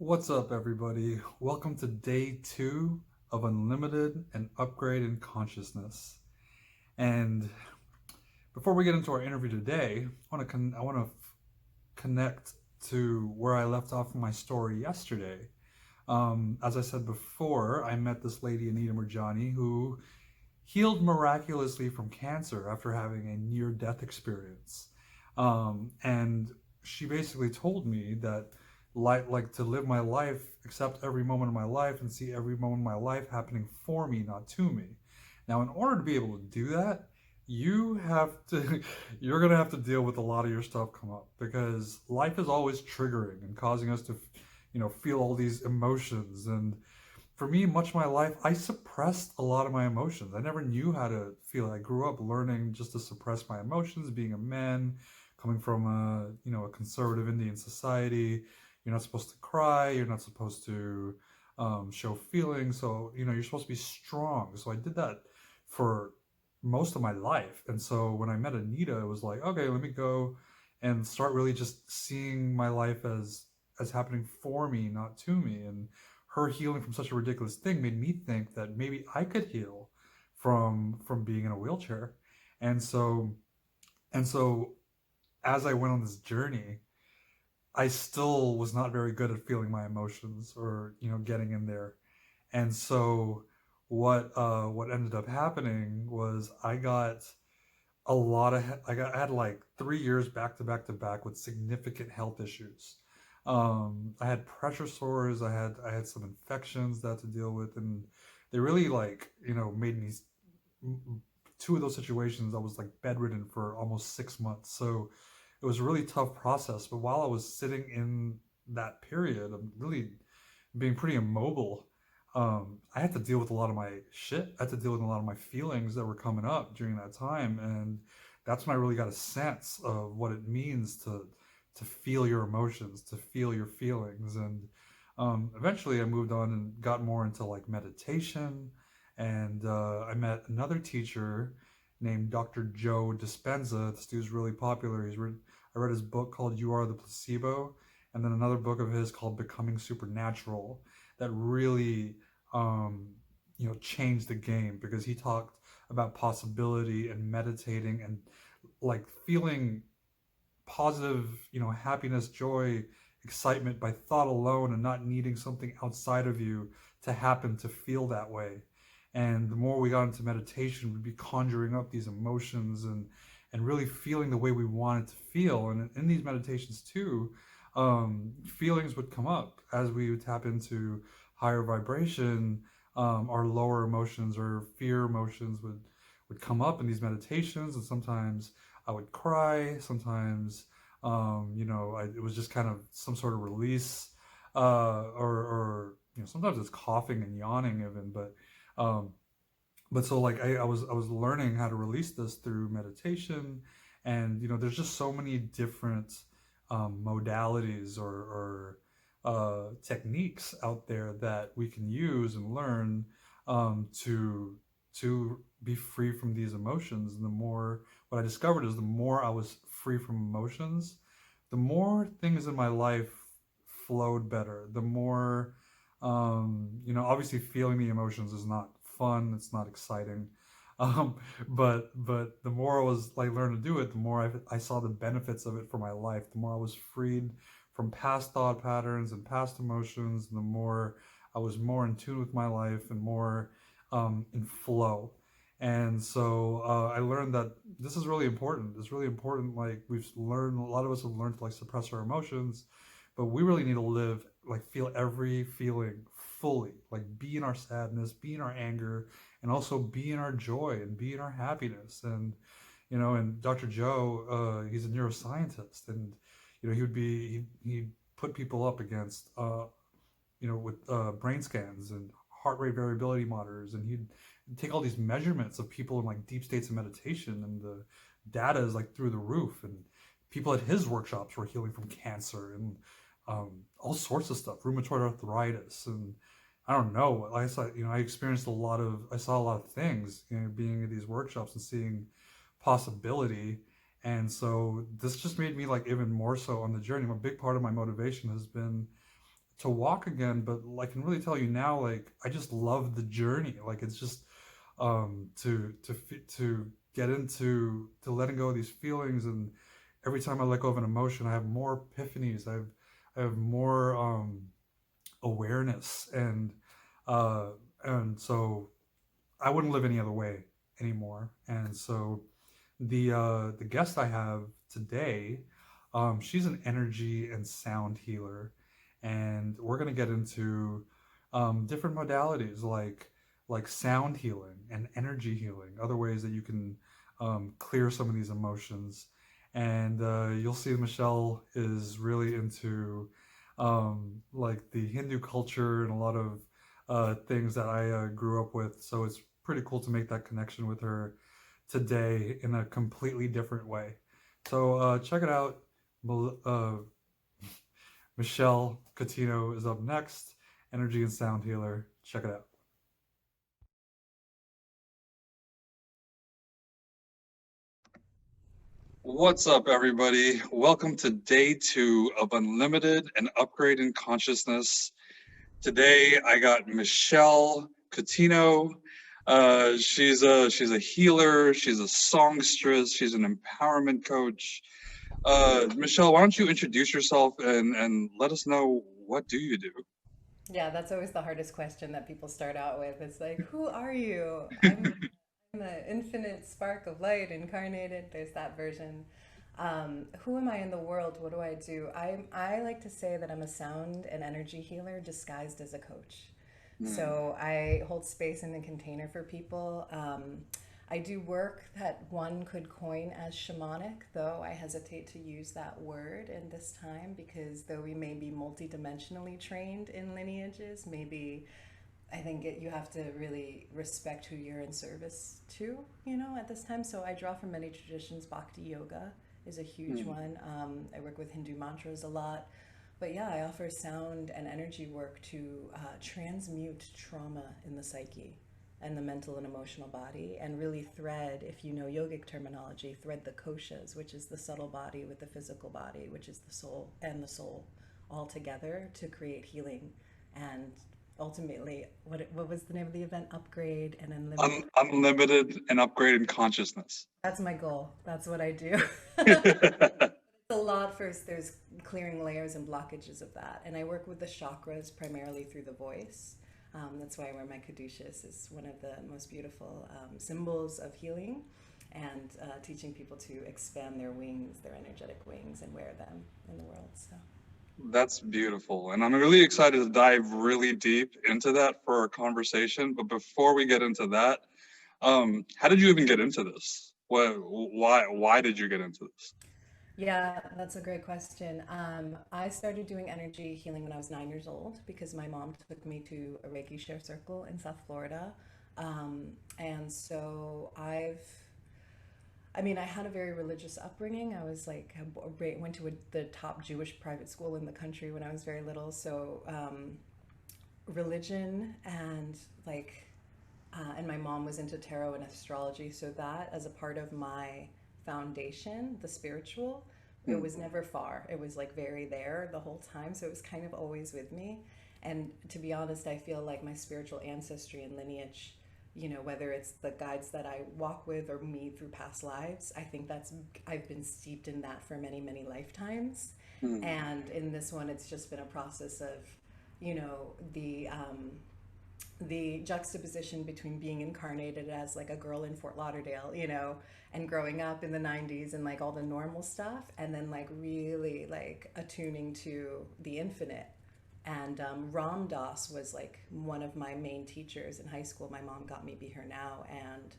What's up, everybody? Welcome to day 2 of Unlimited and Upgrade in Consciousness. And before we get into our interview today, I want to connect to where I left off in my story yesterday. As I said before, I met this lady, Anita Murjani, who healed miraculously from cancer after having a near-death experience. And she basically told me that like to live my life, accept every moment of my life, and see every moment of my life happening for me, not to me. Now, in order to be able to do that, you have to you're gonna have to deal with a lot of your stuff come up because life is always triggering and causing us to, feel all these emotions. And for me, much of my life, I suppressed a lot of my emotions. I never knew how to feel. I grew up learning just to suppress my emotions, being a man, coming from a conservative Indian society. You're not supposed to cry. You're not supposed to show feelings. So, you're supposed to be strong. So I did that for most of my life. And so when I met Anita, it was like, okay, let me go and start really just seeing my life as happening for me, not to me. And her healing from such a ridiculous thing made me think that maybe I could heal from being in a wheelchair. And so as I went on this journey, I still was not very good at feeling my emotions or getting in there. And so what ended up happening was I had like 3 years back to back to back with significant health issues. I had pressure sores. I had some infections that I had to deal with, and they really made me. Two of those situations, I was like bedridden for almost 6 months. So it was a really tough process. But while I was sitting in that period, I'm really being pretty immobile. I had to deal with a lot of my shit. I had to deal with a lot of my feelings that were coming up during that time, and that's when I really got a sense of what it means to feel your emotions, to feel your feelings. And eventually, I moved on and got more into like meditation, and I met another teacher named Dr. Joe Dispenza. This dude's really popular. I read his book called "You Are the Placebo," and then another book of his called "Becoming Supernatural" that really changed the game because he talked about possibility and meditating and like feeling positive, happiness, joy, excitement by thought alone and not needing something outside of you to happen to feel that way. And the more we got into meditation, we'd be conjuring up these emotions and really feeling the way we wanted to feel. And in these meditations too, feelings would come up as we would tap into higher vibration. Our lower emotions or fear emotions would come up in these meditations, and sometimes I would cry. Sometimes, it was just kind of some sort of release, or sometimes it's coughing and yawning even. But so like I was learning how to release this through meditation, and there's just so many different modalities or techniques out there that we can use and learn to be free from these emotions. And the more what I discovered is the more I was free from emotions, the more things in my life flowed better. The more obviously feeling the emotions is not fun, it's not exciting. Um, but the more I was like learned to do it, the more I saw the benefits of it for my life. The more I was freed from past thought patterns and past emotions, and the more I was more in tune with my life and more in flow. And so I learned that this is really important. It's really important. Like we've learned, a lot of us have learned to like suppress our emotions, but we really need to live, like feel every feeling fully, like be in our sadness, be in our anger, and also be in our joy and be in our happiness. And Dr. Joe, he's a neuroscientist, and he'd put people up against with brain scans and heart rate variability monitors, and he'd take all these measurements of people in like deep states of meditation, and the data is like through the roof. And people at his workshops were healing from cancer and all sorts of stuff, rheumatoid arthritis, and I don't know. Like I saw, I saw a lot of things, being at these workshops and seeing possibility. And so this just made me like even more so on the journey. A big part of my motivation has been to walk again, but I can really tell you now, like I just love the journey. Like it's just to get into to letting go of these feelings, and every time I let go of an emotion, I have more epiphanies. I have more awareness, uh, and so I wouldn't live any other way anymore. And so the guest I have today, she's an energy and sound healer, and we're gonna get into different modalities like sound healing and energy healing, other ways that you can clear some of these emotions. And you'll see Michelle is really into like the Hindu culture and a lot of things that I grew up with. So it's pretty cool to make that connection with her today in a completely different way. So check it out. Uh, Michelle Coutinho is up next. Energy and sound healer. Check it out. What's up, everybody? Welcome to day two of Unlimited and Upgrade in Consciousness. Today, I got Michelle Coutinho. She's a healer. She's a songstress. She's an empowerment coach. Michelle, why don't you introduce yourself and let us know what do you do? Yeah, that's always the hardest question that people start out with. It's like, who are you? I'm the infinite spark of light incarnated. There's that version. Who am I in the world? What do I do? I like to say that I'm a sound and energy healer disguised as a coach. Hmm. So I hold space in the container for people. I do work that one could coin as shamanic, though I hesitate to use that word in this time because though we may be multidimensionally trained in lineages, maybe I think you have to really respect who you're in service to, at this time. So I draw from many traditions. Bhakti yoga is a huge Hmm. one. I work with Hindu mantras a lot. But yeah, I offer sound and energy work to transmute trauma in the psyche and the mental and emotional body, and really thread, if you know yogic terminology, thread the koshas, which is the subtle body with the physical body, which is the soul and the soul, all together to create healing and ultimately, what was the name of the event? Upgrade and unlimited. Unlimited and Upgrade in Consciousness. That's my goal. That's what I do. A lot first, there's clearing layers and blockages of that. And I work with the chakras primarily through the voice. That's why I wear my caduceus. It's one of the most beautiful symbols of healing and teaching people to expand their wings, their energetic wings, and wear them in the world. So. That's beautiful. And I'm really excited to dive really deep into that for our conversation. But before we get into that, how did you even get into this? Why did you get into this? Yeah, that's a great question. I started doing energy healing when I was 9 years old because my mom took me to a Reiki share circle in South Florida. And so I mean, I had a very religious upbringing. I was like, went to the top Jewish private school in the country when I was very little. So, religion and my mom was into tarot and astrology. So that as a part of my foundation, the spiritual, it Hmm. was never far. It was like very there the whole time. So it was kind of always with me. And to be honest, I feel like my spiritual ancestry and lineage, whether it's the guides that I walk with or me through past lives, I think I've been steeped in that for many, many lifetimes. Hmm. And in this one, it's just been a process of, you know, the, um, the juxtaposition between being incarnated as like a girl in Fort Lauderdale, and growing up in the 90s and like all the normal stuff, and then like really like attuning to the infinite. And Ram Das was like one of my main teachers in high school. My mom got me Be Here Now, and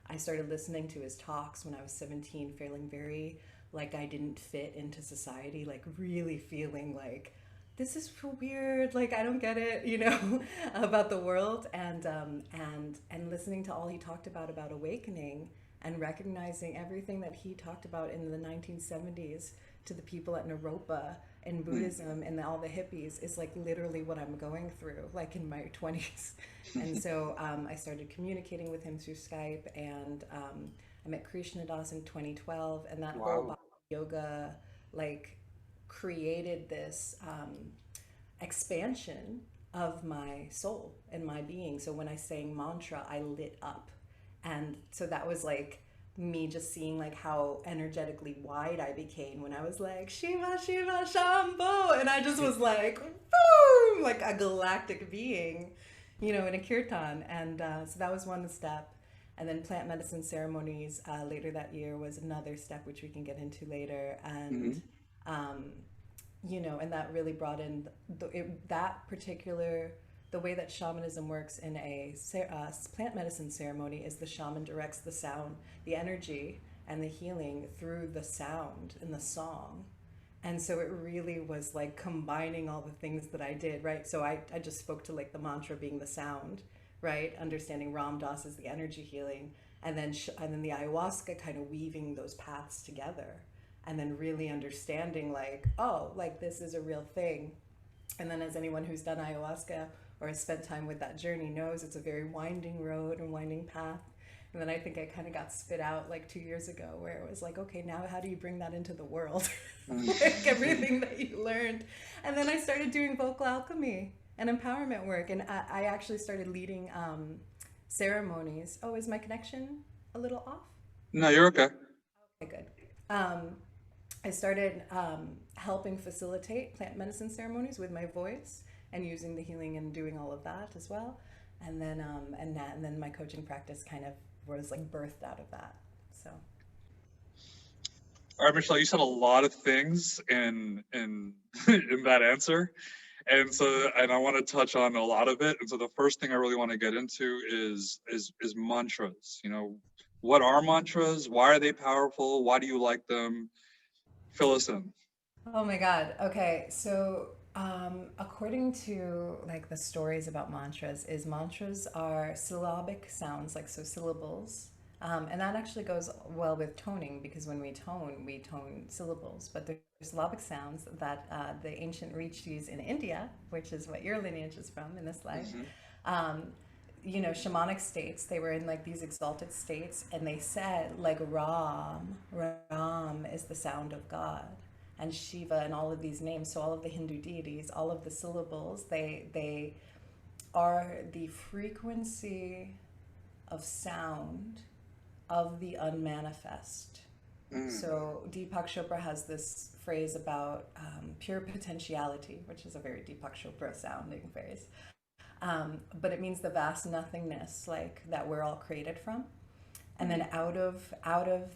I started listening to his talks when I was 17, feeling very like I didn't fit into society, like really feeling like this is weird, like I don't get it, about the world, and listening to all he talked about awakening and recognizing everything that he talked about in the 1970s to the people at Naropa in Hmm. Buddhism and all the hippies is like literally what I'm going through, like in my 20s. And so I started communicating with him through Skype, and I met Krishna Das in 2012, and that whole Wow. bhakti yoga like created this. expansion of my soul and my being. So when I sang mantra, I lit up. And so that was like me just seeing like how energetically wide I became when I was like Shiva Shiva Shambho, and I just was like boom, like a galactic being, in a kirtan. And so that was one step. And then plant medicine ceremonies later that year was another step, which we can get into later. And Hmm. um, and that really brought in that particular the way that shamanism works in a plant medicine ceremony is the shaman directs the sound, the energy, and the healing through the sound and the song. And so it really was like combining all the things that I did, right? So I just spoke to like the mantra being the sound, right? Understanding Ram Das is the energy healing, and then the ayahuasca kind of weaving those paths together, and then really understanding like, oh, like this is a real thing. And then as anyone who's done ayahuasca or has spent time with that journey knows, it's a very winding road and winding path. And then I think I kind of got spit out like 2 years ago, where it was like, okay, now how do you bring that into the world? Like everything that you learned. And then I started doing vocal alchemy and empowerment work. And I actually started leading ceremonies. Oh, is my connection a little off? No, you're okay. Okay, good. I started helping facilitate plant medicine ceremonies with my voice and using the healing and doing all of that as well. And then my coaching practice kind of was like birthed out of that. So All right, Michelle, you said a lot of things in in that answer. And I want to touch on a lot of it. And so the first thing I really want to get into is mantras. What are mantras? Why are they powerful? Why do you like them? Fill us in. oh my God. Okay. So, according to like the stories about mantras, is mantras are syllabic sounds, like so syllables. And that actually goes well with toning because when we tone syllables. But there's syllabic sounds that the ancient rishis in India, which is what your lineage is from in this life, Hmm. um, shamanic states, they were in like these exalted states, and they said like Ram is the sound of God, and Shiva and all of these names. So all of the Hindu deities, all of the syllables, they are the frequency of sound of the unmanifest. Mm. So Deepak Chopra has this phrase about pure potentiality, which is a very Deepak Chopra sounding phrase. But it means the vast nothingness, like that we're all created from. And then out of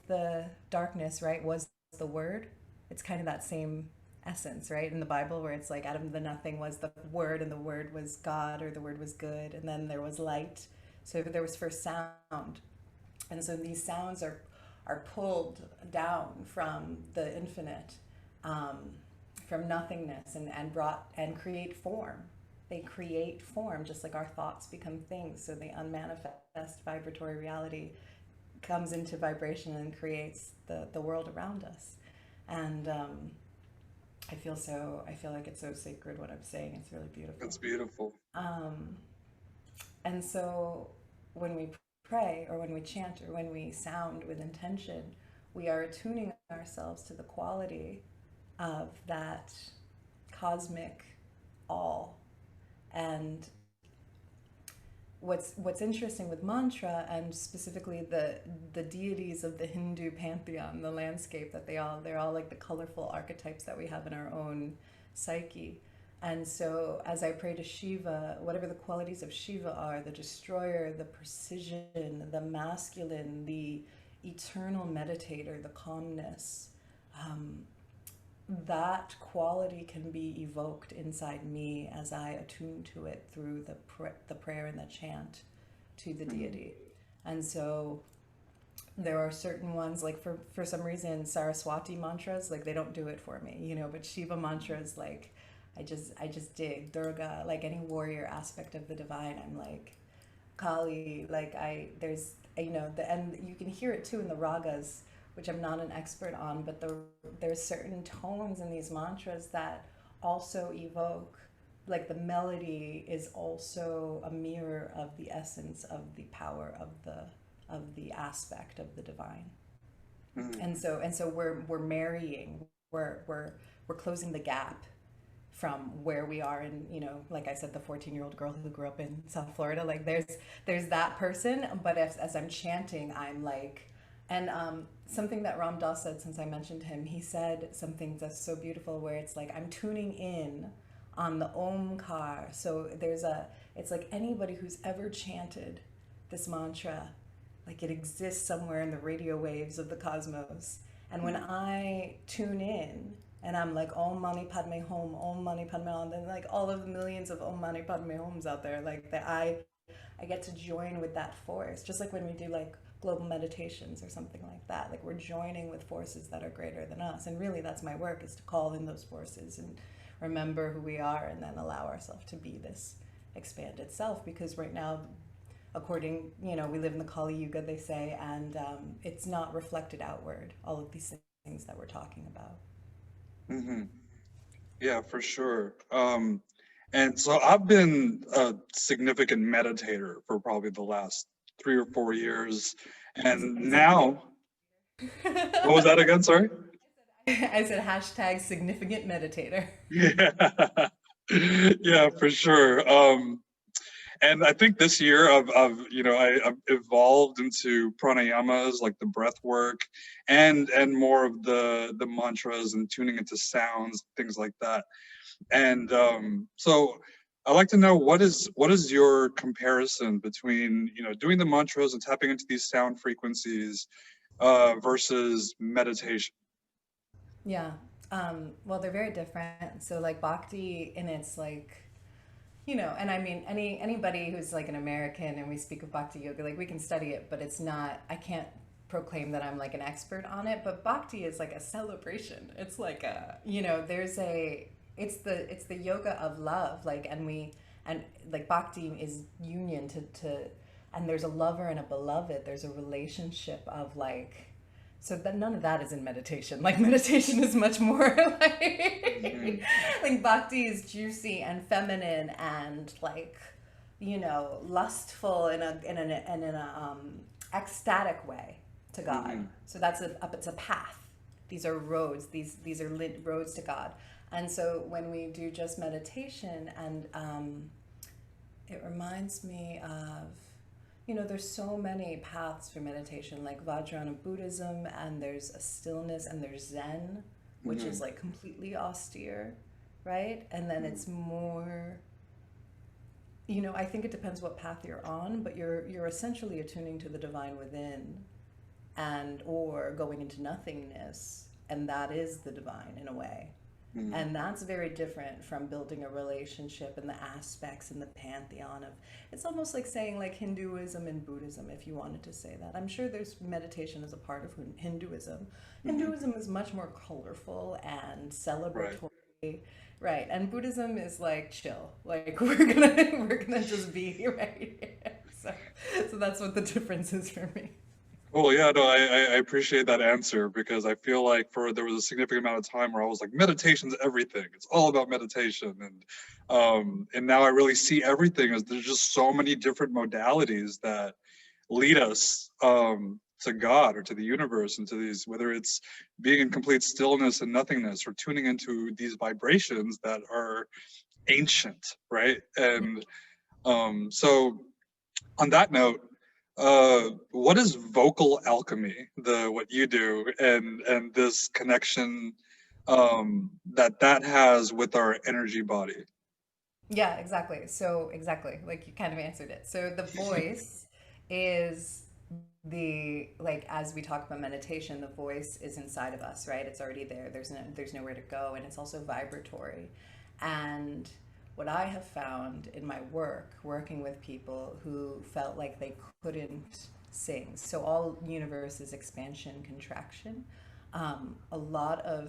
the darkness, right, was the word. It's kind of that same essence, right, in the Bible, where it's like out of the nothing was the word, and the word was God, or the word was good, and then there was light. So there was first sound, and so these sounds are pulled down from the infinite, um, from nothingness, and brought and create form. They create form just like our thoughts become things. So the unmanifest vibratory reality comes into vibration and creates the world around us. And I feel like it's so sacred what I'm saying. It's really beautiful. That's beautiful. Um, and so when we pray or when we chant or when we sound with intention, we are attuning ourselves to the quality of that cosmic all. And what's interesting with mantra, and specifically the deities of the Hindu pantheon, the landscape that they're all like the colorful archetypes that we have in our own psyche. And so as I pray to Shiva, whatever the qualities of Shiva are, the destroyer, the precision, the masculine, the eternal meditator, the calmness, um, that quality can be evoked inside me as I attune to it through the prayer and the chant to the Mm. deity. And so there are certain ones, like for some reason Saraswati mantras, like they don't do it for me, but Shiva mantras, like I just dig Durga, like any warrior aspect of the divine. I'm like Kali, like there's and you can hear it too in the ragas, which I'm not an expert on, but there's certain tones in these mantras that also evoke, like the melody is also a mirror of the essence of the power of the aspect of the divine. Mm. And so we're marrying, we're closing the gap from where we are. And like I said, the 14-year-old girl who grew up in South Florida, like there's that person. But as I'm chanting, I'm like, and something that Ram Das said, since I mentioned him, he said something that's so beautiful, where it's like I'm tuning in on the Omkar. So it's like anybody who's ever chanted this mantra, like it exists somewhere in the radio waves of the cosmos. And when I tune in and I'm like Om Mani Padme Hum, Om Mani Padme Hum, and like all of the millions of Om Mani Padme Hums out there, like that I get to join with that force, just like when we do like global meditations or something like that. Like we're joining with forces that are greater than us. And really that's my work, is to call in those forces and remember who we are, and then allow ourselves to be this expanded self. Because right now, according, we live in the Kali Yuga, they say, and it's not reflected outward, all of these things that we're talking about. Hmm. Yeah, for sure. And so I've been a significant meditator for probably the last 3 or 4 years. And I said, now, what was that again? Sorry? I said hashtag significant meditator. Yeah. Yeah, for sure. And I think this year I've evolved into pranayamas, like the breath work, and more of the mantras and tuning into sounds, things like that. And so I'd like to know, what is your comparison between doing the mantras and tapping into these sound frequencies versus meditation? Yeah. Well, they're very different. So like bhakti, and it's like, and I mean, anybody who's like an American and we speak of bhakti yoga, like we can study it, but it's not, I can't proclaim that I'm like an expert on it. But bhakti is like a celebration. It's like it's the yoga of love. Like, and like bhakti is union and there's a lover and a beloved. There's a relationship of like, so that none of that is in meditation. Like meditation is much more like like bhakti is juicy and feminine and like lustful in a ecstatic way to God. Hmm. So it's a path. These are roads. These are lit roads to God. And so when we do just meditation, and it reminds me of, there's so many paths for meditation, like Vajrayana Buddhism, and there's a stillness, and there's Zen, which is like completely austere, right? And then it's more, I think it depends what path you're on, but you're essentially attuning to the divine within, and or going into nothingness, and that is the divine in a way. And that's very different from building a relationship and the aspects and the pantheon of, it's almost like saying like Hinduism and Buddhism, if you wanted to say that. I'm sure there's meditation as a part of Hinduism. Hinduism is much more colorful and celebratory. Right. And Buddhism is like chill. Like we're gonna just be right here. So that's what the difference is for me. Well, yeah, no, I appreciate that answer, because I feel like there was a significant amount of time where I was like, meditation's everything. It's all about meditation, and now I really see everything as there's just so many different modalities that lead us to God or to the universe, and to these, whether it's being in complete stillness and nothingness, or tuning into these vibrations that are ancient, right? And so on that note, what is vocal alchemy, what you do, and this connection that has with our energy body? Yeah, exactly. So exactly, like you kind of answered it. So the voice is like as we talk about meditation, the voice is inside of us, right? It's already there. There's nowhere to go, and it's also vibratory. And what I have found in my work, working with people who felt like they couldn't sing, so all universe is expansion, contraction.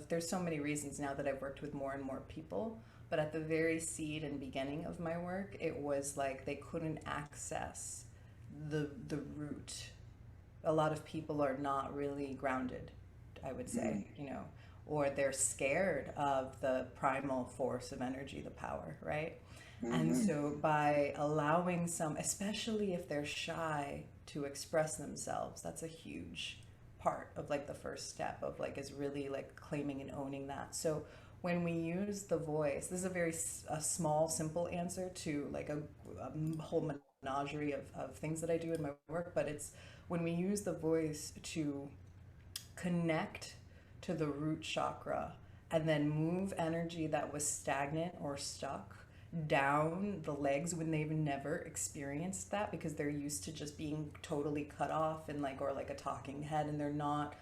There's so many reasons now that I've worked with more and more people, but at the very seed and beginning of my work, it was like they couldn't access the root. A lot of people are not really grounded, I would say, or they're scared of the primal force of energy, the power, right? And so by allowing some, especially if they're shy to express themselves, that's a huge part of like the first step of like is really like claiming and owning that. So when we use the voice, this is a very a small, simple answer to like a whole menagerie of things that I do in my work, but it's when we use the voice to connect to the root chakra and then move energy that was stagnant or stuck down the legs when they've never experienced that because they're used to just being totally cut off and like or like a talking head, and they're not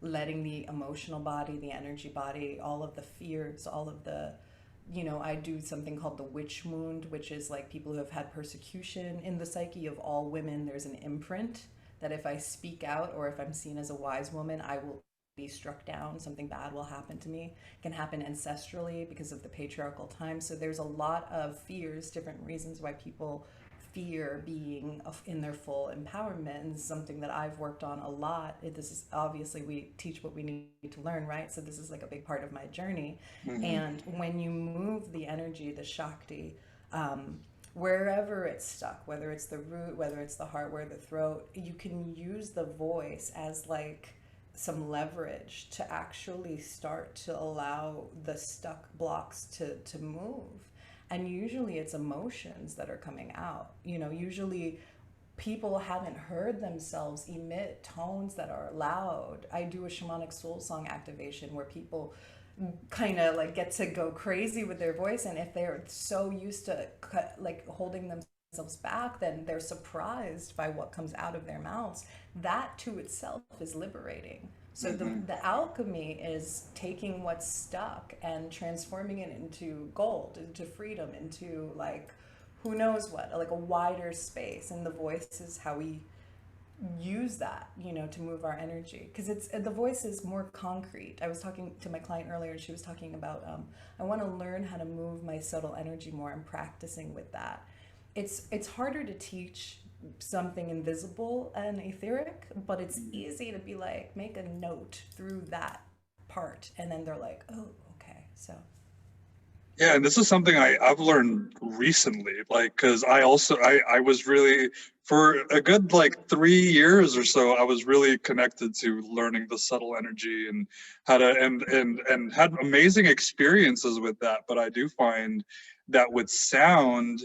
letting the emotional body, the energy body, all of the fears, all of the, I do something called the witch wound, which is like people who have had persecution. In the psyche of all women, there's an imprint that if I speak out or if I'm seen as a wise woman, I will be struck down. Something bad will happen to me. It can happen ancestrally because of the patriarchal time. So there's a lot of fears, different reasons why people fear being in their full empowerment, and this is something that I've worked on a lot. This is obviously, we teach what we need to learn, right? So this is like a big part of my journey. And when you move the energy, the Shakti, wherever it's stuck, whether it's the root, whether it's the heart, where the throat, you can use the voice as like some leverage to actually start to allow the stuck blocks to move. And usually it's emotions that are coming out. Usually people haven't heard themselves emit tones that are loud. I do a shamanic soul song activation where people kind of like get to go crazy with their voice, and if they're so used to like holding themselves back, then they're surprised by what comes out of their mouths. That to itself is liberating. So the alchemy is taking what's stuck and transforming it into gold, into freedom, into like who knows what, like a wider space. And the voice is how we use that, to move our energy, because it's the voice is more concrete. I was talking to my client earlier, and she was talking about I want to learn how to move my subtle energy more. I'm practicing with that. It's harder to teach something invisible and etheric, but it's easy to be like, make a note through that part, and then they're like, oh, okay. So Yeah, and this is something I've learned recently, like, because I was really, for a good like 3 years or so, I was really connected to learning the subtle energy and how to and had amazing experiences with that. But I do find that with sound,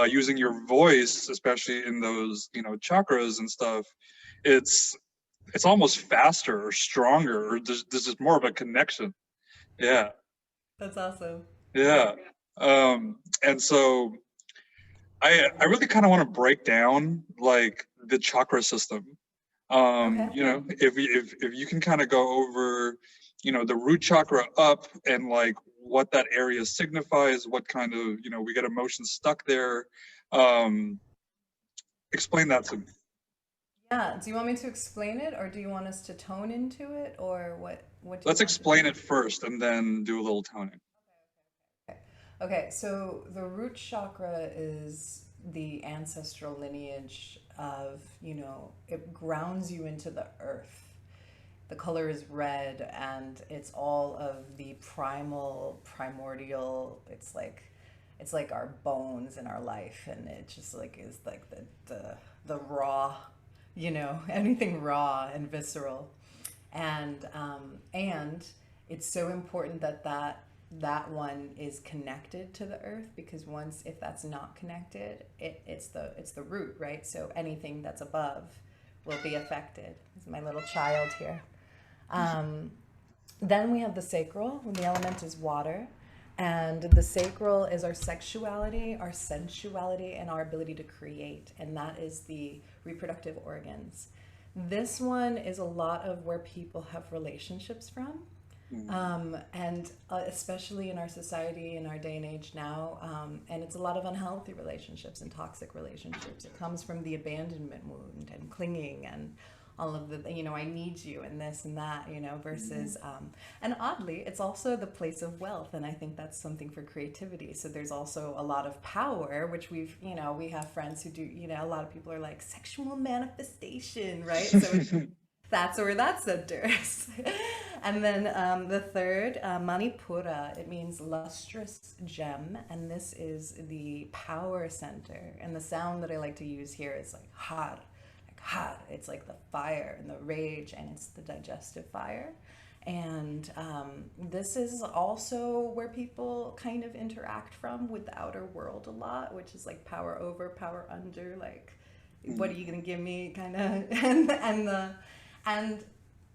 using your voice, especially in those chakras and stuff, it's it's almost faster or stronger, or there's just more of a connection. Yeah. that's awesome. Yeah. And so I really kind of want to break down like the chakra system. Okay. If you can kind of go over, the root chakra up and like what that area signifies, what kind of, we get emotions stuck there. Um, Explain that to me. Yeah, do you want me to explain it, or do you want us to tone into it, or what do you Let's want to explain do? it first and then do a little toning. Okay. Okay, so the root chakra is the ancestral lineage of, it grounds you into the earth. The color is red, and it's all of the primordial, it's like our bones in our life, and it just like is like the raw, anything raw and visceral. And it's so important that one is connected to the earth, because once, if that's not connected, it's the root, right? So anything that's above will be affected. This is my little child here. Then we have the sacral, when the element is water. And the sacral is our sexuality, our sensuality, and our ability to create. And that is the reproductive organs. This one is a lot of where people have relationships from. And especially in our society, in our day and age now, and it's a lot of unhealthy relationships and toxic relationships. It comes from the abandonment wound and clinging and all of the, I need you and this and that, versus, and oddly, it's also the place of wealth. And I think that's something for creativity. So there's also a lot of power, which we have friends who do, a lot of people are like sexual manifestation, right? So that's where that centers. And then the third, Manipura, it means lustrous gem. And this is the power center. And the sound that I like to use here is like har. It's like the fire and the rage, and it's the digestive fire. And this is also where people kind of interact from with the outer world a lot, which is like power over, power under, like what are you gonna give me, kind of, and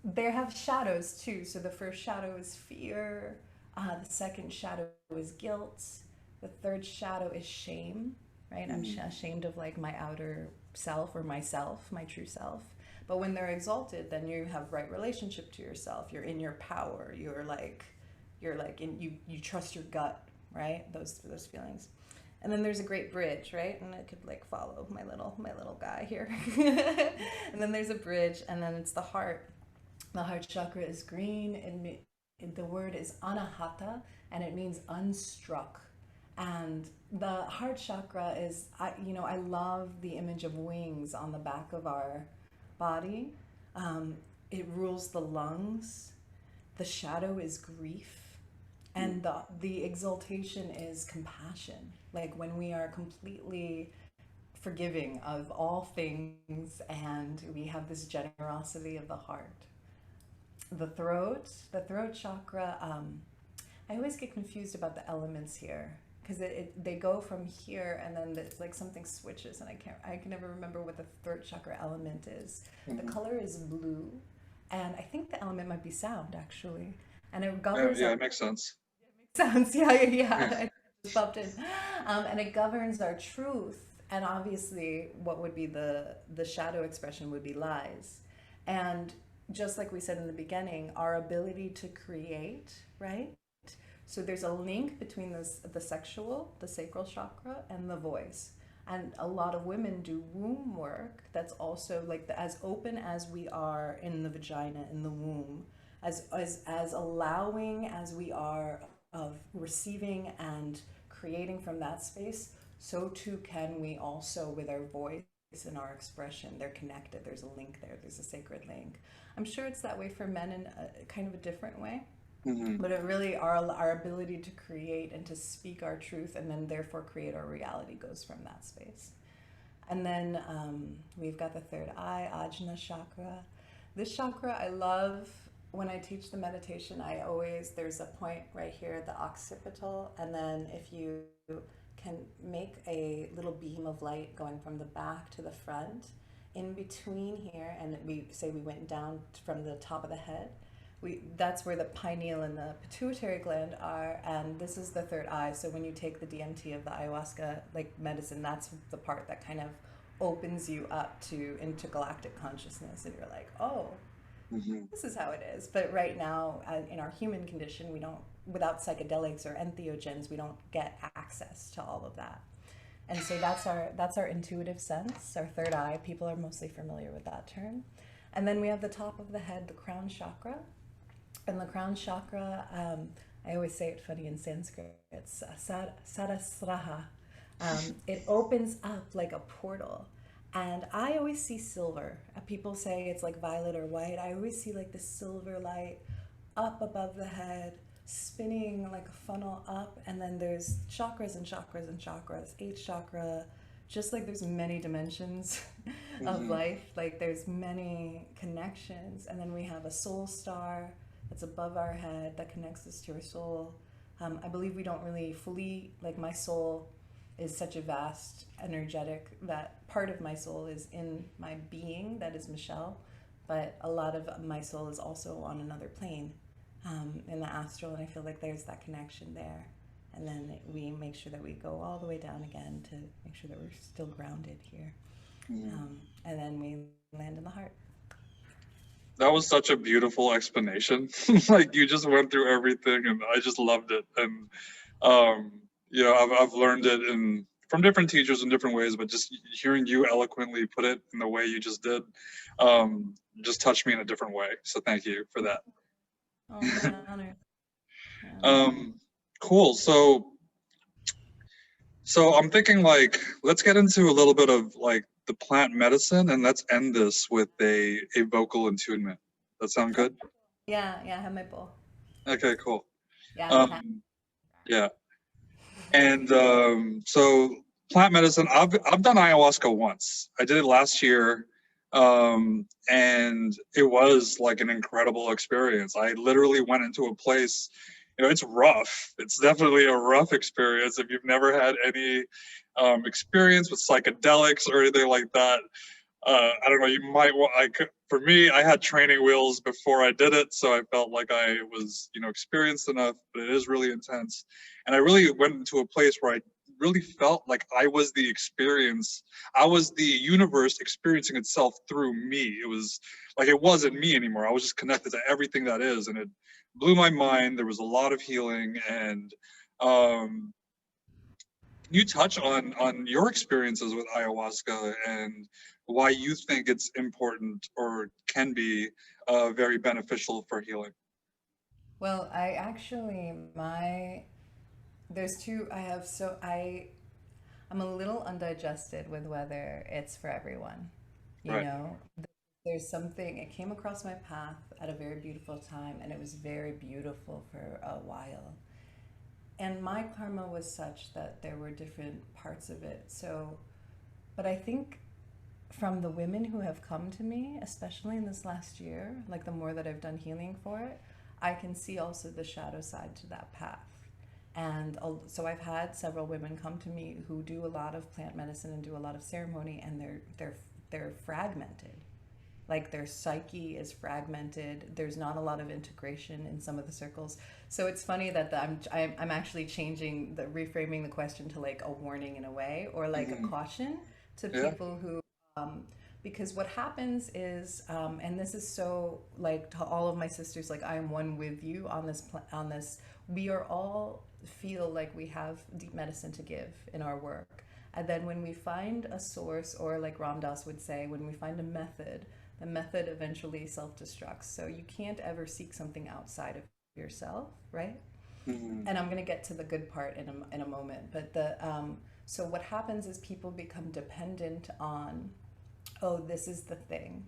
they have shadows too. So the first shadow is fear. The second shadow is guilt. The third shadow is shame. Right, I'm ashamed of like my outer self or myself, my true self. But when they're exalted, then you have right relationship to yourself. You're in your power. You're like in you trust your gut, right? Those feelings. And then there's a great bridge, right? And I could like follow my little guy here. And then there's a bridge, and then it's the heart. The heart chakra is green, and the word is anahata, and it means unstruck. And the heart chakra is, I love the image of wings on the back of our body. It rules the lungs. The shadow is grief, and the exaltation is compassion. Like when we are completely forgiving of all things, and we have this generosity of the heart. The throat chakra. I always get confused about the elements here because they go from here and then it's like something switches and I can never remember what the throat chakra element is. The color is blue, and I think the element might be sound actually, and it governs. Yeah, it makes sense. Sounds, yeah. I just popped in, and it governs our truth, and obviously, what would be the shadow expression would be lies, and just like we said in the beginning, our ability to create, right? So there's a link between the sacral chakra, and the voice. And a lot of women do womb work that's also like as open as we are in the vagina, in the womb, as allowing as we are of receiving and creating from that space, so too can we also with our voice and our expression. They're connected. There's a link there. There's a sacred link. I'm sure it's that way for men in a kind of a different way. But it really, our ability to create and to speak our truth and then therefore create our reality goes from that space. And then we've got the third eye, Ajna chakra. This chakra I love. When I teach the meditation, there's a point right here at the occipital, and then if you can make a little beam of light going from the back to the front, in between here, and we say we went down from the top of the head, that's where the pineal and the pituitary gland are, and this is the third eye. So when you take the DMT of the ayahuasca like medicine, that's the part that kind of opens you up to intergalactic consciousness, and you're like, oh, this is how it is. But right now, in our human condition, we don't, without psychedelics or entheogens, we don't get access to all of that. And so that's our intuitive sense, our third eye. People are mostly familiar with that term. And then we have the top of the head, the crown chakra. And the crown chakra, I always say it funny in Sanskrit, it's sarasraha. It opens up like a portal. And I always see silver. People say it's like violet or white. I always see like the silver light up above the head, spinning like a funnel up. And then there's chakras and chakras and chakras. Eighth chakra, just like there's many dimensions of life, like there's many connections. And then we have a soul star that's above our head that connects us to our soul. I believe we don't really fully, like my soul is such a vast energetic, that part of my soul is in my being, that is Michelle, but a lot of my soul is also on another plane, in the astral, and I feel like there's that connection there. And then we make sure that we go all the way down again to make sure that we're still grounded here. And then we land in the heart. That was such a beautiful explanation. Like you just went through everything, and I just loved it. And I've learned it from different teachers in different ways, but just hearing you eloquently put it in the way you just did, just touched me in a different way. So thank you for that. Oh, my honor. Yeah. Cool. So I'm thinking like, let's get into a little bit of like the plant medicine, and let's end this with a vocal attunement. That sound good? Yeah, I have my bowl. Okay, cool. Yeah. Yeah. And so plant medicine, I've done ayahuasca once. I did it last year. And it was like an incredible experience. I literally went into a place, it's rough. It's definitely a rough experience if you've never had any experience with psychedelics or anything like that. I don't know, you might want, for me, I had training wheels before I did it, so I felt like I was, experienced enough, but it is really intense. And I really went into a place where I really felt like I was the experience, I was the universe experiencing itself through me. It was like it wasn't me anymore. I was just connected to everything that is, and it blew my mind. There was a lot of healing, and um, can you touch on your experiences with ayahuasca and why you think it's important or can be very beneficial for healing? Well, I actually, there's two, I'm a little undigested with whether it's for everyone. You Right. know, there's something, it came across my path at a very beautiful time, and it was very beautiful for a while. And my karma was such that there were different parts of it. So, but I think from the women who have come to me, especially in this last year, like the more that I've done healing for it, I can see also the shadow side to that path. And so I've had several women come to me who do a lot of plant medicine and do a lot of ceremony, and they're fragmented. Like their psyche is fragmented. There's not a lot of integration in some of the circles. So it's funny that I'm actually changing the reframing the question to like a warning in a way, or like a Hmm. caution to Yeah. people who because what happens is and this is so like to all of my sisters, like I am one with you on this. We are all feel like we have deep medicine to give in our work, and then when we find a source, or like Ram Das would say, when we find a method, the method eventually self-destructs. So you can't ever seek something outside of yourself, right? Hmm. And I'm going to get to the good part in a moment. But so what happens is people become dependent on, oh, this is the thing.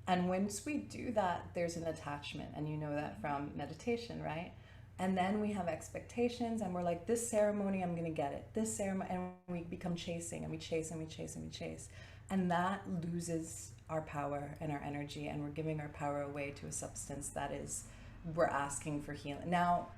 And once we do that, there's an attachment. And you know that from meditation, right? And then we have expectations, and we're like, this ceremony, I'm going to get it. This ceremony, and we become chasing, and we chase, and we chase, and we chase. And that loses our power and our energy, and we're giving our power away to a substance that is, we're asking for healing. Now,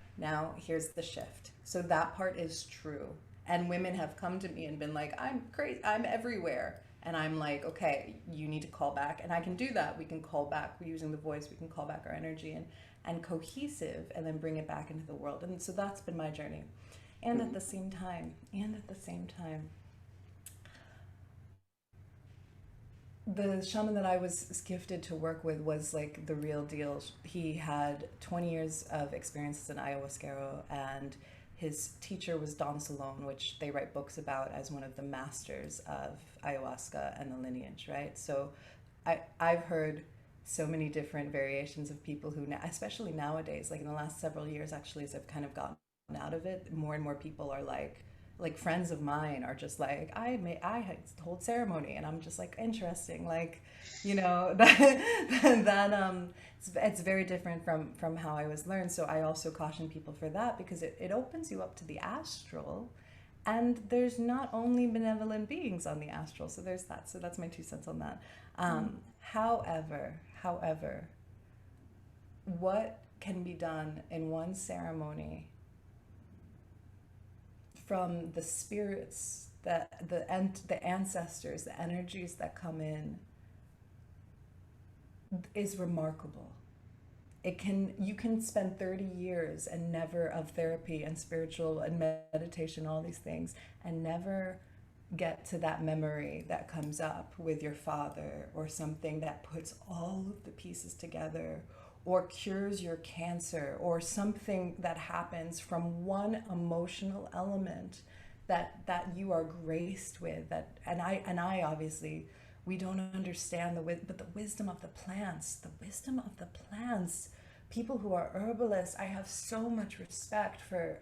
here's the shift. So that part is true. And women have come to me and been like, I'm crazy, I'm everywhere. And I'm like, okay, you need to call back. And I can do that. We can call back. We're using the voice. We can call back our energy and cohesive, and then bring it back into the world. And so that's been my journey. And at the same time, the shaman that I was gifted to work with was like the real deal. He had 20 years of experience as an ayahuasquero, and his teacher was Don Salone, which they write books about as one of the masters of ayahuasca and the lineage, right? So I've heard so many different variations of people who, especially nowadays, like in the last several years, actually, as I've kind of gotten out of it, more and more people are like friends of mine are just like, I had hold ceremony, and I'm just like, interesting, like, that it's very different from how I was learned. So I also caution people for that, because it opens you up to the astral, and there's not only benevolent beings on the astral. So there's that. So that's my 2 cents on that. However, what can be done in one ceremony from the spirits, that the ancestors, the energies that come in, is remarkable. You can spend 30 years and never of therapy and spiritual and meditation, all these things, and never get to that memory that comes up with your father, or something that puts all of the pieces together, or cures your cancer, or something that happens from one emotional element that you are graced with. That and I obviously, we don't understand but the wisdom of the plants, people who are herbalists, I have so much respect for.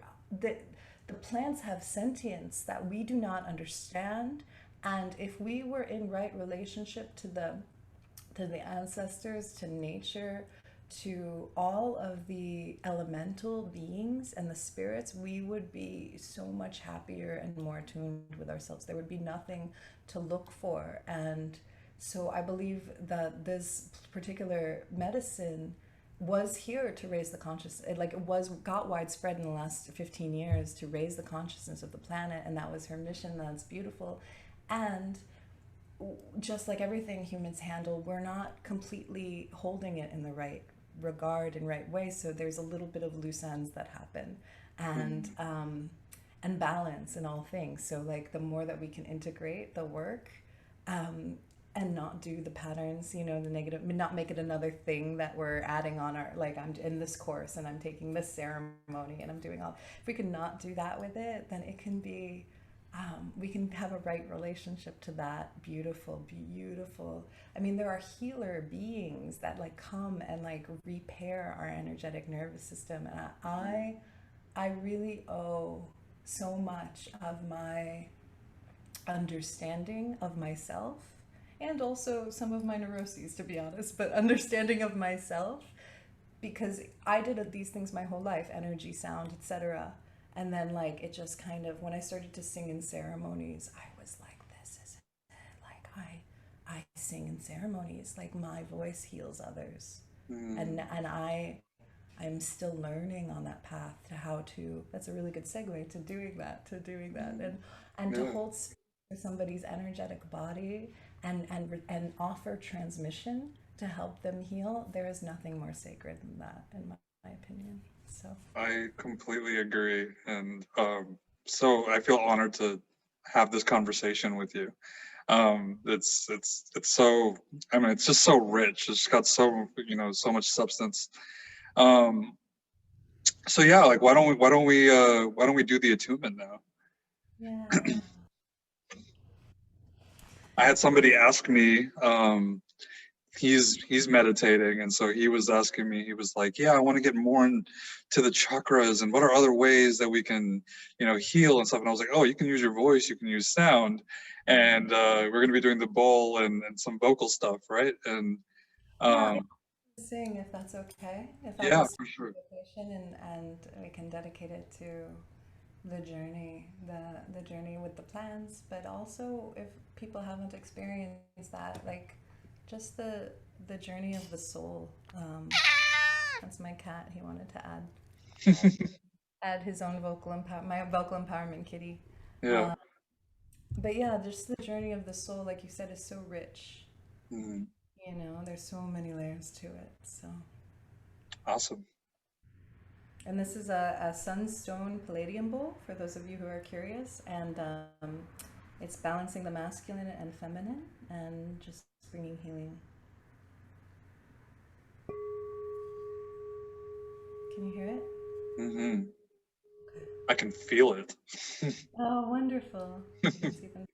The plants have sentience that we do not understand, and if we were in right relationship to the ancestors, to nature, to all of the elemental beings and the spirits, we would be so much happier and more attuned with ourselves. There would be nothing to look for. And So I believe that this particular medicine was here to raise the conscious, like it was got widespread in the last 15 years to raise the consciousness of the planet, and that was her mission. That's beautiful. And just like everything humans handle, we're not completely holding it in the right regard and right way. So there's a little bit of loose ends that happen, and balance in all things. So like the more that we can integrate the work, and not do the patterns, you know, the negative, not make it another thing that we're adding on our, like I'm in this course and I'm taking this ceremony and I'm doing all, if we can not do that with it, then it can be, we can have a right relationship to that beautiful, beautiful. I mean, there are healer beings that like come and like repair our energetic nervous system. And I really owe so much of my understanding of myself, and also some of my neuroses, to be honest, but understanding of myself, because I did these things my whole life, energy, sound, etc. And then like it just kind of, when I started to sing in ceremonies, I was like, this is it. Like I sing in ceremonies, like my voice heals others. And I'm still learning on that path to how to, that's a really good segue to doing that and to Yeah. hold space for somebody's energetic body, and offer transmission to help them heal. There is nothing more sacred than that, in my opinion. So I completely agree. And so I feel honored to have this conversation with you. It's so, I mean, it's just so rich. It's got so, you know, so much substance. Um, so yeah, like why don't we do the attunement now? yeah. I had somebody ask me, he's meditating, and so he was asking me, he was like, yeah, I want to get more into the chakras, and what are other ways that we can, you know, heal and stuff. And I was like, oh, you can use your voice, you can use sound, and we're going to be doing the bowl and some vocal stuff, right? And Yeah, I um sing, if that's okay, if I yeah, just for sure. invitation, and we can dedicate it to the journey, the journey with the plants, but also if people haven't experienced that, like just the journey of the soul. That's my cat. He wanted to add, add his own my vocal empowerment kitty. Yeah. Uh, but yeah, just the journey of the soul, like you said, is so rich. Mhm. You know, there's so many layers to it. So, Awesome. and this is a sunstone palladium bowl for those of you who are curious, and it's balancing the masculine and feminine, and just bringing healing. Can you hear it? Hmm. I can feel it. Oh, wonderful! You can see them.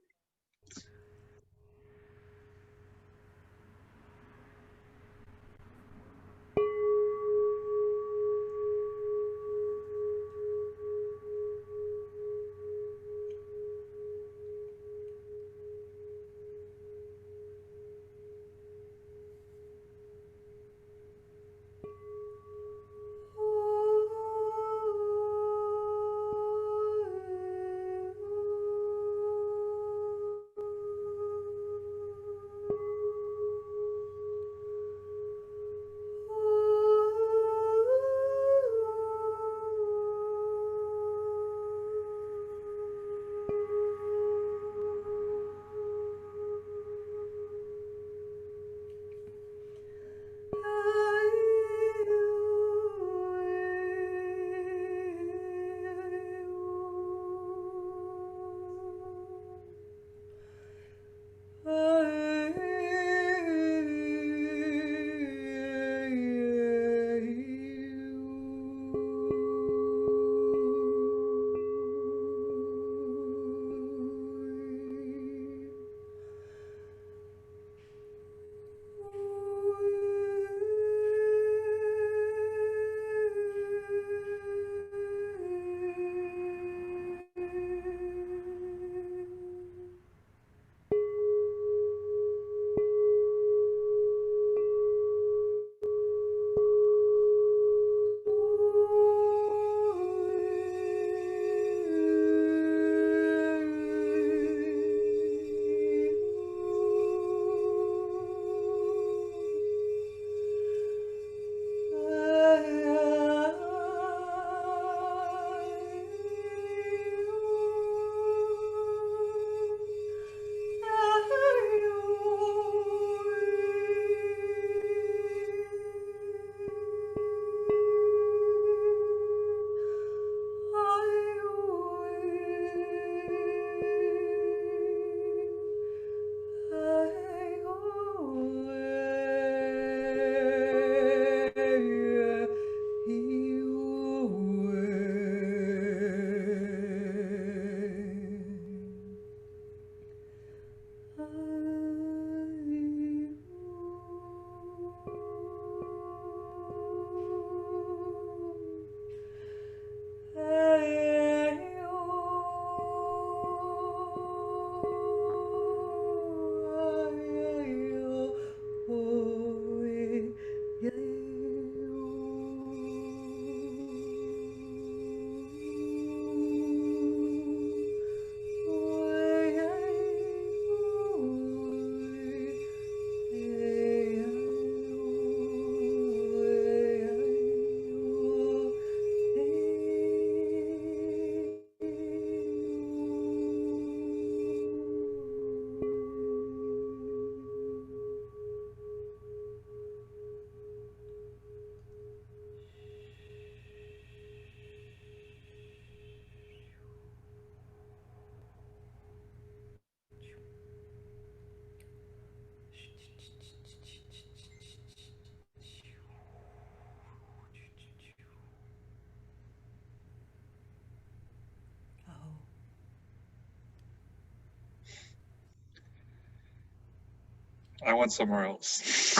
I went somewhere else.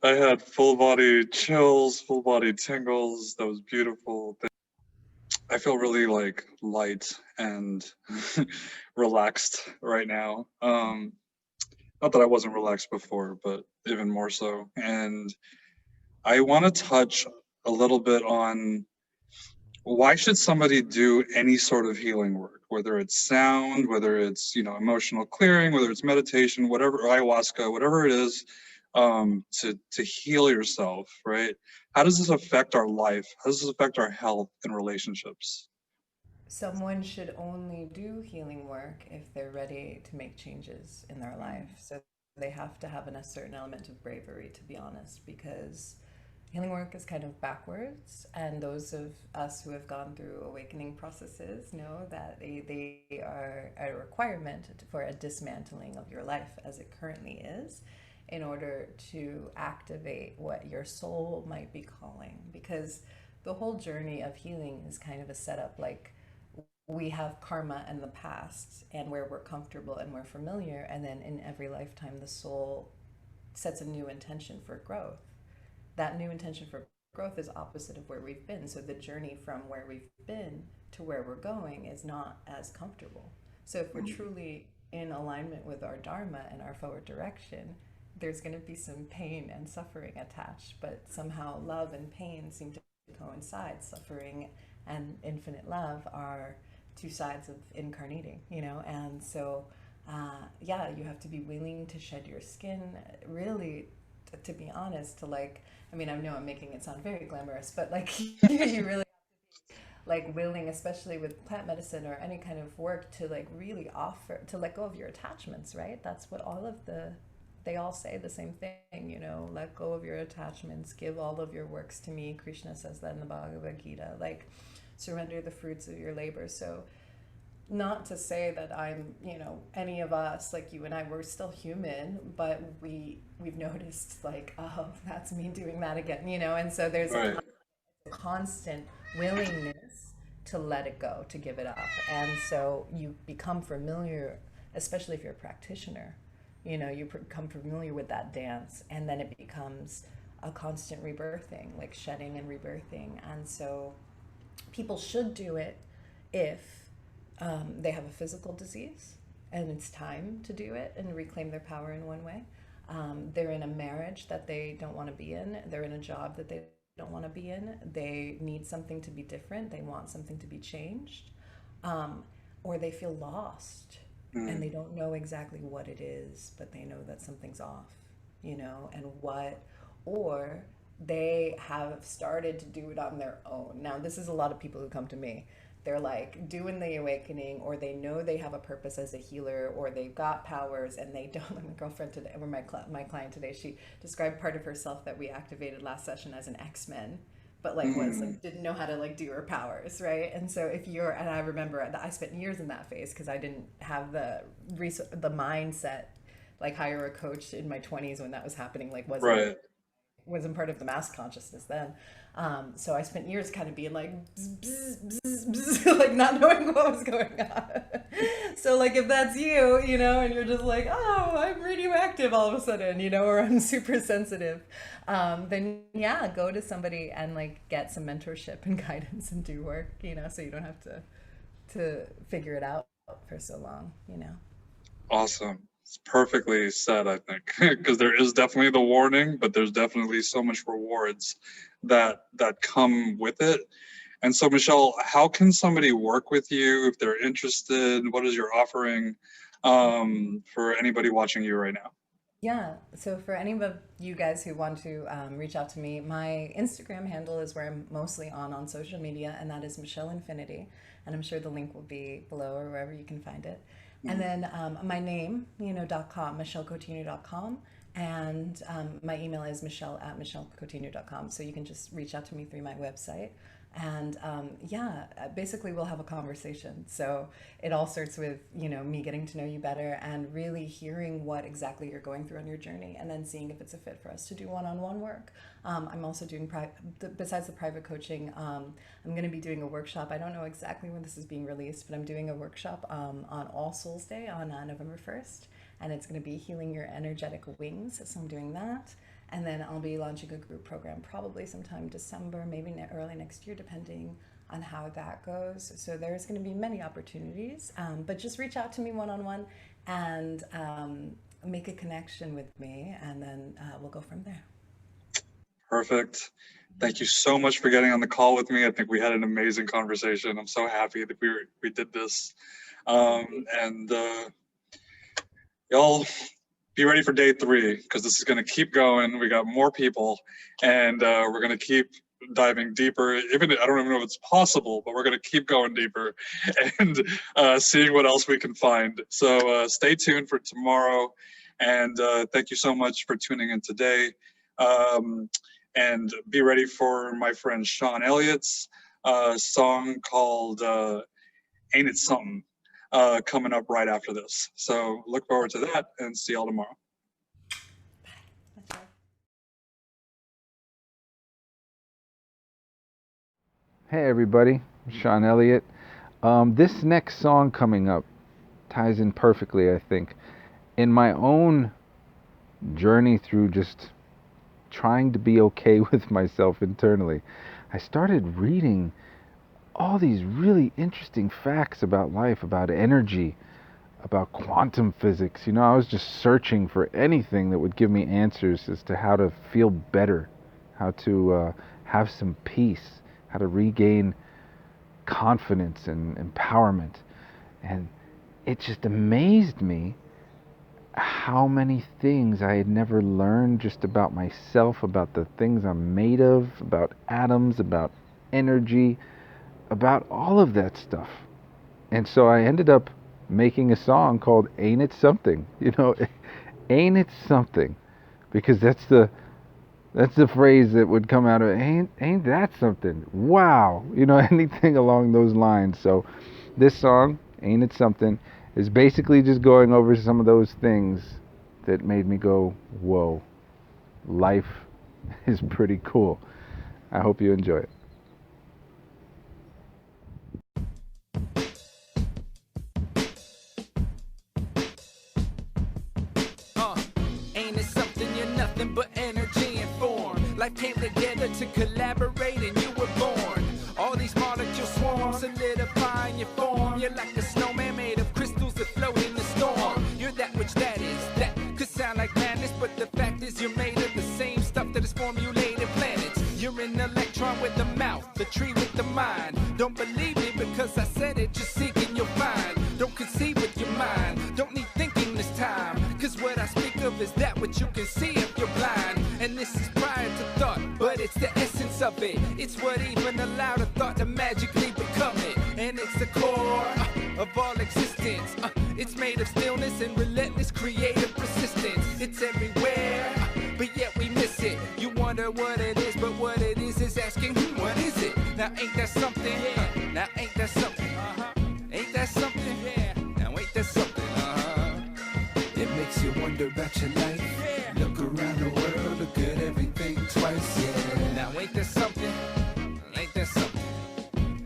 I had full body chills, full body tingles. That was beautiful. I feel really like light and relaxed right now. Not that I wasn't relaxed before, but even more so. And I want to touch a little bit on why should somebody do any sort of healing work, whether it's sound, whether it's, emotional clearing, whether it's meditation, whatever, or ayahuasca, whatever it is, to heal yourself, right? How does this affect our life? How does this affect our health and relationships? Someone should only do healing work if they're ready to make changes in their life. So they have to have a certain element of bravery, to be honest, because healing work is kind of backwards. And those of us who have gone through awakening processes know that they are a requirement for a dismantling of your life as it currently is, in order to activate what your soul might be calling. Because the whole journey of healing is kind of a setup. Like, we have karma in the past and where we're comfortable and we're familiar, and then in every lifetime the soul sets a new intention for growth. That new intention for growth is opposite of where we've been, so the journey from where we've been to where we're going is not as comfortable. So if we're truly in alignment with our dharma and our forward direction, there's going to be some pain and suffering attached, but somehow love and pain seem to coincide. Suffering and infinite love are two sides of incarnating, and so yeah, you have to be willing to shed your skin, really, to be honest, to, like, I mean, I know I'm making it sound very glamorous, but like you really, like, willing, especially with plant medicine or any kind of work, to like really offer to let go of your attachments, right? That's what they all say the same thing, let go of your attachments, give all of your works to me. Krishna says that in the Bhagavad Gita, like, surrender the fruits of your labor. So, not to say that I'm, any of us, like you and I, we're still human, but we've noticed, like, oh, that's me doing that again, and so there's a Right. constant willingness to let it go, to give it up. And so you become familiar, especially if you're a practitioner, you become familiar with that dance, and then it becomes a constant rebirthing, like shedding and rebirthing. And so people should do it if they have a physical disease and it's time to do it and reclaim their power in one way. They're in a marriage that they don't want to be in, they're in a job that they don't want to be in, they need something to be different, they want something to be changed, or they feel lost and they Mm. don't know exactly what it is, but they know that something's off, and what, or they have started to do it on their own. Now, this is a lot of people who come to me. They're like doing the awakening, or they know they have a purpose as a healer, or they've got powers and they don't. My girlfriend today, or my client today, she described part of herself that we activated last session as an X-Men, but like was Mm. like didn't know how to like do her powers, right? And so if you're, and I remember that I spent years in that phase because I didn't have the mindset, like, hire a coach in my 20s when that was happening, like Right. wasn't part of the mass consciousness then. So I spent years kind of being like, bzz, bzz, bzz, bzz, like not knowing what was going on. So, like, if that's you, and you're just like, oh, I'm radioactive all of a sudden, or I'm super sensitive, then yeah, go to somebody and like get some mentorship and guidance and do work, so you don't have to figure it out for so long. Awesome. It's perfectly said, I think, because there is definitely the warning, but there's definitely so much rewards that come with it. And so, Michelle, how can somebody work with you if they're interested? What is your offering for anybody watching you right now? Yeah. So for any of you guys who want to reach out to me, my Instagram handle is where I'm mostly on social media, and that is Michelle Infinity. And I'm sure the link will be below or wherever you can find it. And Mhm. then my name, .com, MichelleCoutinho.com. And my email is michelle@michellecoutinho.com. So you can just reach out to me through my website. And yeah, basically we'll have a conversation. So it all starts with, me getting to know you better and really hearing what exactly you're going through on your journey, and then seeing if it's a fit for us to do one-on-one work. I'm also doing, besides the private coaching, I'm going to be doing a workshop. I don't know exactly when this is being released, but I'm doing a workshop on All Souls Day on November 1st. and it's going to be Healing Your Energetic Wings. So I'm doing that. And then I'll be launching a group program probably sometime December, maybe early next year, depending on how that goes. So there's going to be many opportunities, but just reach out to me one-on-one and make a connection with me, and then we'll go from there. Perfect. Thank you so much for getting on the call with me. I think we had an amazing conversation. I'm so happy that we did this. And y'all be ready for day 3, because this is going to keep going. We got more people, and we're going to keep diving deeper. Even I don't even know if it's possible, but we're going to keep going deeper and seeing what else we can find. So stay tuned for tomorrow, and thank you so much for tuning in today. And be ready for my friend Shawn Elliott's song called Ain't It Something coming up right after this. So look forward to that, and see y'all tomorrow. Hey everybody, I'm Shawn Elliot. This next song coming up ties in perfectly, I think. In my own journey through just trying to be okay with myself internally, I started reading all these really interesting facts about life, about energy, about quantum physics. You know, I was just searching for anything that would give me answers as to how to feel better, how to have some peace, how to regain confidence and empowerment. And it just amazed me how many things I had never learned just about myself, about the things I'm made of, about atoms, about energy, about all of that stuff. And so I ended up making a song called Ain't It Something? You know, ain't it something? Because that's the phrase that would come out of ain't that something? Wow. You know, anything along those lines. So this song, Ain't It Something, is basically just going over some of those things that made me go, whoa, life is pretty cool. I hope you enjoy it. Ain't it something? You're nothing but energy and form. Life came together to collaborate and you were born. All these molecules swarm, solidifying your form. You're like a snowman made of crystals that float in the storm. You're that which that is. That could sound like madness, but the fact is you're made of the same stuff that is formulated planets. You're an electron with the mouth, the tree with the mind. Don't believe me because I said it, just seek and you'll find. Don't conceive with your mind, don't need thinking this time. Cause what I speak of is that which you can see if you're blind. And this is prior to thought, but it's the essence of it. It's what even allowed a thought to magically become it. And it's the core of all existence. It's made of stillness and relentless creative persistence. It's everywhere, but yet we miss it. You wonder what it is, but what it is asking, what is it? Now ain't that something? Now ain't that something? Ain't that something? Now ain't that something? It makes you wonder about your life. Look around the world, look at everything twice. Yeah. Now ain't that something? Ain't that something?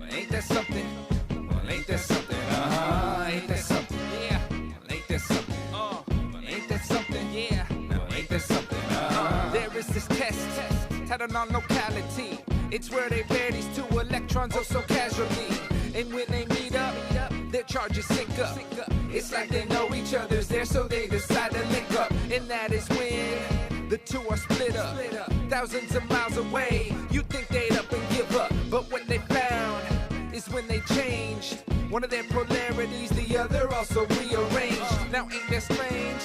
Ain't that something? Well, ain't that something? Ain't that something? Yeah. Well, ain't that something? Ain't that something? Yeah. Now ain't that something? There is this test titled on locality. It's where they pair these two electrons oh so casually. And when they meet up, their charges sync up. It's like they know each other's there, so they decide to link up. And that is when the two are split up. Thousands of miles away, you think they'd up and give up. But what they found is when they changed one of their polarities, the other also rearranged. Now ain't that strange?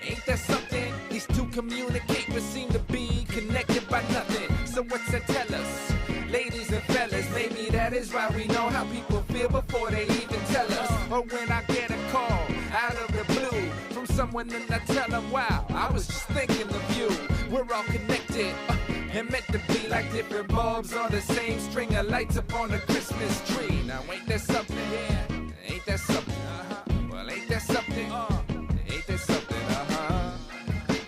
Ain't that something? These two communicate but seem to be connected by nothing. So what's that tell us? Ladies and fellas, maybe that is why we know how people feel before they even tell us. Or when I get a call out of the blue from someone and I tell them, wow, I was just thinking of you. We're all connected and meant to be like different bulbs on the same string of lights upon a Christmas tree. Now ain't that something? Yeah. Ain't that something? Well, ain't that something? Ain't that something?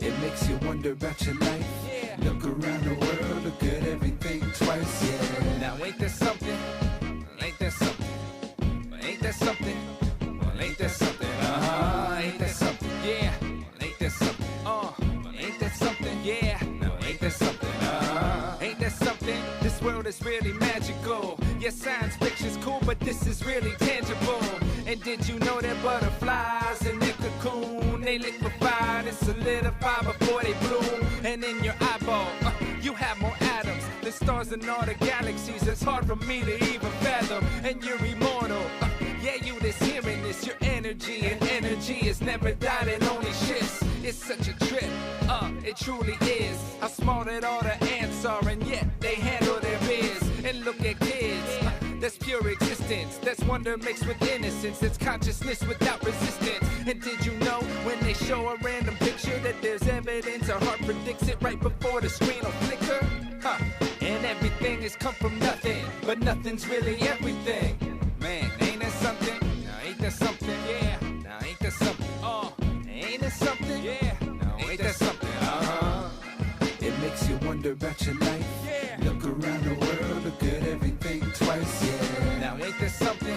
It makes you wonder about your life. Yeah. Look around the world, look at everything twice. Yeah. Now ain't that something? Ain't that something? Ain't that something? Well, ain't that something? Ain't that something? Yeah. really magical. Yeah, science fiction's cool, but this is really tangible. And did you know that butterflies in their cocoon, they liquefy and solidify before they bloom? And in your eyeball, you have more atoms than stars in all the galaxies. It's hard for me to even fathom. And you're immortal. Yeah, you just hearing this, your energy, and energy is never died, it only shifts. It's such a trip, it truly is. How smart that all the ants are, and yet they handle their biz. And look at kids, that's pure existence. That's wonder mixed with innocence. That's consciousness without resistance. And did you know when they show a random picture that there's evidence, our heart predicts it right before the screen will flicker? And everything has come from nothing, but nothing's really everything. Man, ain't that something? Now ain't that something? Yeah. Now ain't that something? Ain't that something? Yeah. Now ain't that something? It makes you wonder about your life. Yeah. Look around the world, look at everything twice. Yeah. Now ain't that something?